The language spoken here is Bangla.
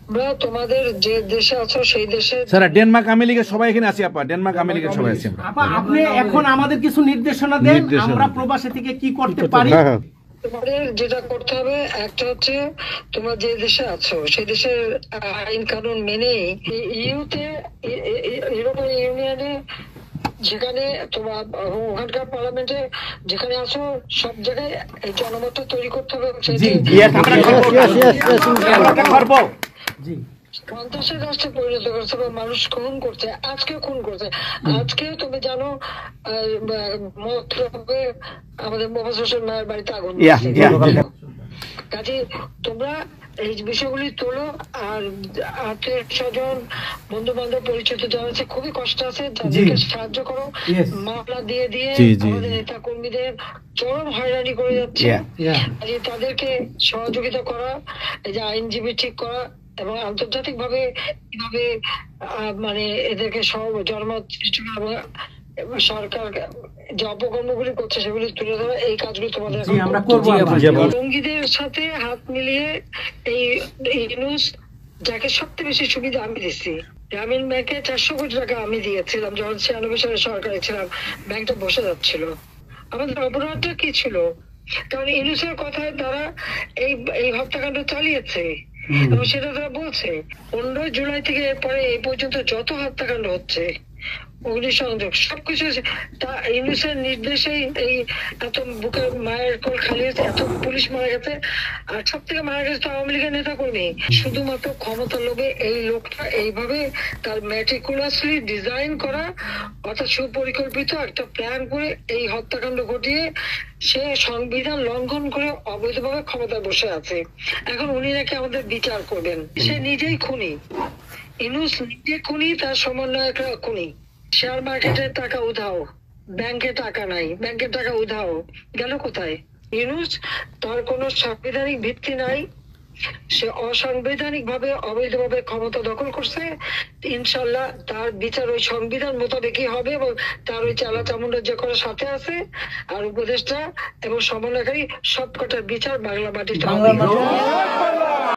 আমরা তোমাদের যে দেশে আছো সেই দেশে স্যার ডেনমার্ক আওয়ামী লীগের সবাই এখানে আছি আপা, ডেনমার্ক আওয়ামী লীগের সবাই আছি আমরা। আপা আপনি এখন আমাদের কিছু নির্দেশনা দেন, আমরা প্রবাসী থেকে কি করতে পারি। তোমাদের যেটা করতে হবে একটা হচ্ছে তোমরা যে দেশে আছো সেই দেশের আইন কানুন মেনে ইউতে ইউরোপিয়ান ইউনিয়নে যেখানে তোমার ওখানকার পার্লামেন্টে যেখানে আছো সব জায়গায় এই জনমতটা তৈরি করতে হবে। সন্ত্রাসের রাষ্ট্রে পরিণত করছে বা মানুষ খুন করছে, আজকে খুন করছে। আজকে তুমি জানো আমাদের মোহাম্মদ হোসেন মায়ের বাড়িতে আগুন। কাজে তোমরা এই বিষয়গুলি তোলো, আর আত্মীয় স্বজন বন্ধু বান্ধব পরিচিত যারা আছে খুবই কষ্ট আছে তাদেরকে সাহায্য করো। মামলা দিয়ে দিয়ে আমাদের নেতা কর্মীদের চরম হয়রানি করে যাচ্ছে, তাদেরকে সহযোগিতা করা, এই যে আইনজীবী ঠিক করা এবং আন্তর্জাতিক ভাবে কিভাবে মানে এদেরকে সব জনমত সৃষ্টি করা এবং সরকার যে অপকর্মগুলি করছে সেগুলি তুলে ধরা, এই কাজগুলি তোমাদের জঙ্গিদের সাথে হাত মিলিয়ে এই নিউজ যাকে সবচেয়ে বেশি সুবিধা আমি দিচ্ছি। গ্রামীণ ব্যাংকে 400 কোটি টাকা আমি দিয়েছিলাম যখন 96 সালে সরকারে ছিলাম, ব্যাংকটা বসে যাচ্ছিল। আমাদের অপরাধটা কি ছিল? কারণ ইউনুসের কথায় তারা এই হত্যাকাণ্ড চালিয়েছে এবং সেটা তারা বলছে। 15 জুলাই থেকে এরপরে এই পর্যন্ত যত হত্যাকাণ্ড হচ্ছে, অগ্নিসংযোগ সবকিছু ইউনুসের নির্দেশেই এই এত বুকের মায়ের কোল খালি হয়েছে, এত পুলিশ মারা গেছে, আর সব থেকে মারা গেছে তো আওয়ামী লীগের নেতা কর্মী। শুধুমাত্র ক্ষমতার লোভে এই লোকটা এইভাবে তার ম্যাটিকুলাসলি ডিজাইন করা অর্থাৎ সুপরিকল্পিত একটা প্ল্যান করে এই হত্যাকাণ্ড ঘটিয়ে সে সংবিধান লঙ্ঘন করে অবৈধভাবে ক্ষমতায় বসে আছে। এখন উনি নাকি আমাদের বিচার করবেন। সে নিজেই খুনি, ইউনুস নিজে খুনি, তার সমন্বয়করা খুনি। শেয়ার মার্কেটের টাকা উধাও, ব্যাংকে টাকা নাই, ব্যাংকের টাকা উধাও, গেল কোথায়? ইউনুস তার কোনো সাংবিধানিক ভিত্তি নাই, সে অসাংবিধানিক ভাবে অবৈধভাবে ক্ষমতা দখল করছে। ইনশাল্লাহ তার বিচার ওই সংবিধান মোতাবেকই হবে এবং তার ওই চালা চামুন্ডার যে করার সাথে আছে আর উপদেষ্টা এবং সমন্বয়কারী সবকটার বিচার বাংলা মাটিতে হবে।